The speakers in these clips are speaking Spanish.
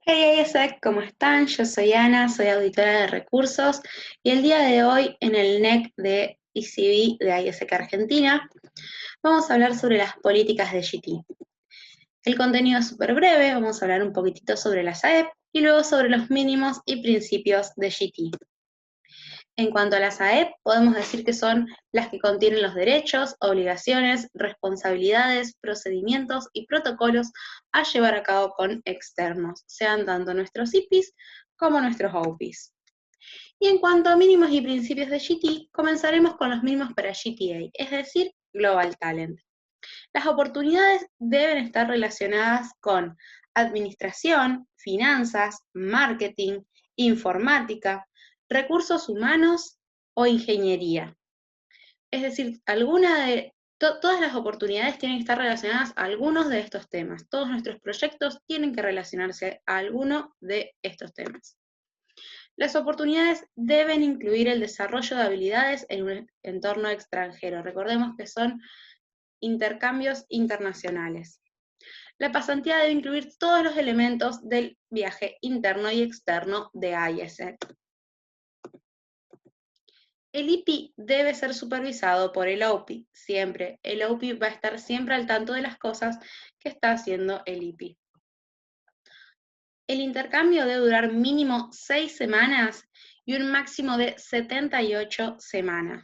Hey ISEC, ¿cómo están? Yo soy Ana, soy auditora de recursos y el día de hoy en el NEC de ECB de ISEC Argentina vamos a hablar sobre las políticas de GT. El contenido es súper breve, vamos a hablar un poquitito sobre las AEP y luego sobre los mínimos y principios de GT. En cuanto a las AEP, podemos decir que son las que contienen los derechos, obligaciones, responsabilidades, procedimientos y protocolos a llevar a cabo con externos, sean tanto nuestros IPIs como nuestros OPIs. Y en cuanto a mínimos y principios de GT, comenzaremos con los mínimos para GTA, es decir, Global Talent. Las oportunidades deben estar relacionadas con administración, finanzas, marketing, informática, recursos humanos o ingeniería. Es decir, todas las oportunidades tienen que estar relacionadas a algunos de estos temas. Todos nuestros proyectos tienen que relacionarse a alguno de estos temas. Las oportunidades deben incluir el desarrollo de habilidades en un entorno extranjero. Recordemos que son intercambios internacionales. La pasantía debe incluir todos los elementos del viaje interno y externo de ISEC. El IPI debe ser supervisado por el OPI, siempre. El OPI va a estar siempre al tanto de las cosas que está haciendo el IPI. El intercambio debe durar mínimo 6 semanas y un máximo de 78 semanas.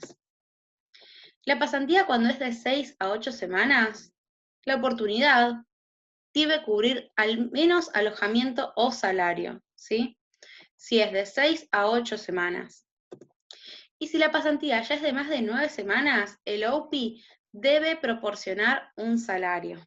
La pasantía cuando es de 6 a 8 semanas, la oportunidad debe cubrir al menos alojamiento o salario, ¿sí? Si es de 6 a 8 semanas. Y si la pasantía ya es de más de 9 semanas, el OPI debe proporcionar un salario.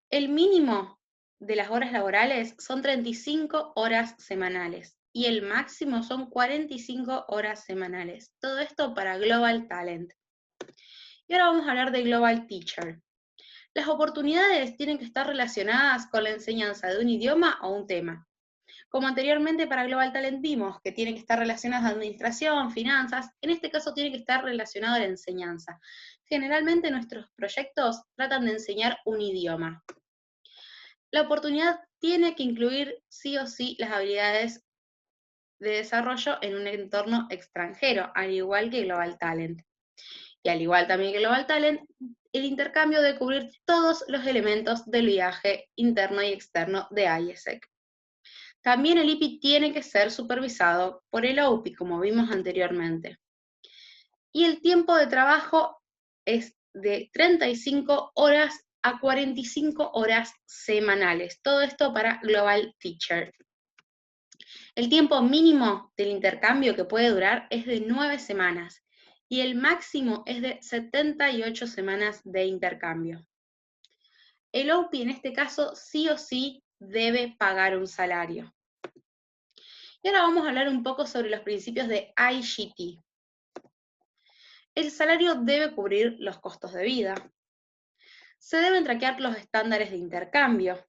El mínimo de las horas laborales son 35 horas semanales y el máximo son 45 horas semanales. Todo esto para Global Talent. Y ahora vamos a hablar de Global Teacher. Las oportunidades tienen que estar relacionadas con la enseñanza de un idioma o un tema. Como anteriormente para Global Talent vimos que tienen que estar relacionadas a administración, finanzas, en este caso tiene que estar relacionado a la enseñanza. Generalmente nuestros proyectos tratan de enseñar un idioma. La oportunidad tiene que incluir sí o sí las habilidades de desarrollo en un entorno extranjero, al igual que Global Talent. Y al igual también que Global Talent, el intercambio debe cubrir todos los elementos del viaje interno y externo de ISEC. También el IPI tiene que ser supervisado por el OPI, como vimos anteriormente. Y el tiempo de trabajo es de 35 horas a 45 horas semanales. Todo esto para Global Teacher. El tiempo mínimo del intercambio que puede durar es de 9 semanas y el máximo es de 78 semanas de intercambio. El OPI en este caso sí o sí debe pagar un salario. Y ahora vamos a hablar un poco sobre los principios de IGT. El salario debe cubrir los costos de vida. Se deben traquear los estándares de intercambio.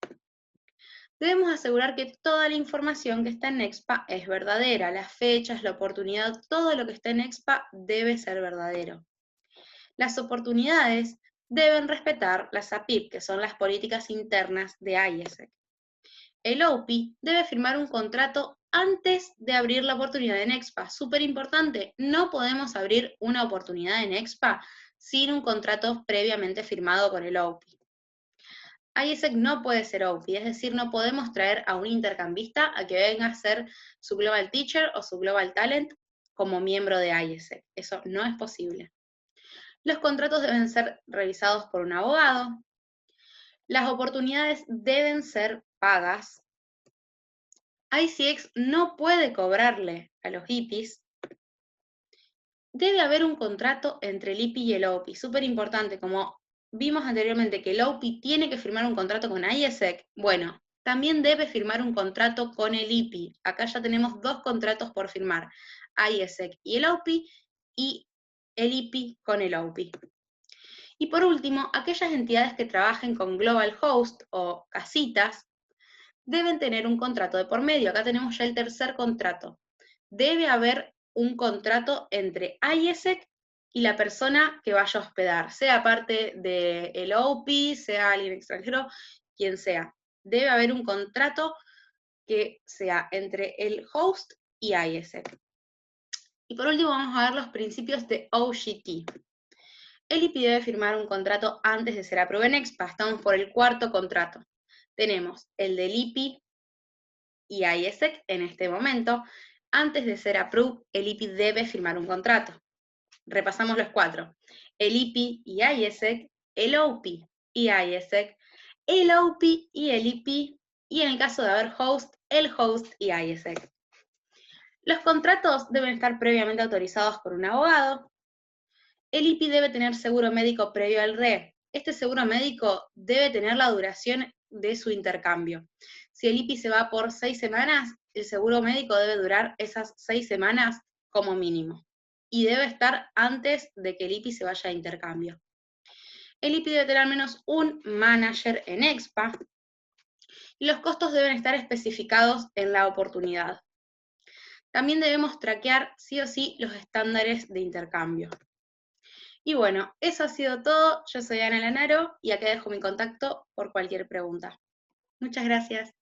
Debemos asegurar que toda la información que está en EXPA es verdadera, las fechas, la oportunidad, todo lo que está en EXPA debe ser verdadero. Las oportunidades deben respetar las APIP, que son las políticas internas de ISEC. El OPI debe firmar un contrato antes de abrir la oportunidad en EXPA. Súper importante, no podemos abrir una oportunidad en EXPA sin un contrato previamente firmado con el OPI. ISEC no puede ser OPI, es decir, no podemos traer a un intercambista a que venga a ser su Global Teacher o su Global Talent como miembro de ISEC. Eso no es posible. Los contratos deben ser revisados por un abogado. Las oportunidades deben ser pagas. ICX no puede cobrarle a los IPIs. Debe haber un contrato entre el IPI y el OPI, súper importante, como vimos anteriormente que el OPI tiene que firmar un contrato con ISEC, bueno, también debe firmar un contrato con el IPI. Acá ya tenemos 2 contratos por firmar, ISEC y el OPI, y el IPI con el OPI. Y por último, aquellas entidades que trabajen con Global Host o casitas deben tener un contrato de por medio. Acá tenemos ya el tercer contrato. Debe haber un contrato entre ISEC y la persona que vaya a hospedar, sea parte del OPI, sea alguien extranjero, quien sea. Debe haber un contrato que sea entre el host y ISEC. Y por último vamos a ver los principios de OGT. El IP debe firmar un contrato antes de ser aprobado en EXPA. Estamos por el cuarto contrato. Tenemos el del IP y ISEC en este momento. Antes de ser approved, el IP debe firmar un contrato. Repasamos los cuatro. El IP y ISEC, el OP y ISEC, el OP y el IP, y en el caso de haber host, el host y ISEC. Los contratos deben estar previamente autorizados por un abogado. El IP debe tener seguro médico previo al RE. Este seguro médico debe tener la duración de su intercambio. Si el IP se va por 6 semanas, el seguro médico debe durar esas 6 semanas como mínimo. Y debe estar antes de que el IP se vaya a intercambio. El IP debe tener al menos un manager en EXPA. Y los costos deben estar especificados en la oportunidad. También debemos traquear sí o sí los estándares de intercambio. Y bueno, eso ha sido todo. Yo soy Ana Lanaro y acá dejo mi contacto por cualquier pregunta. Muchas gracias.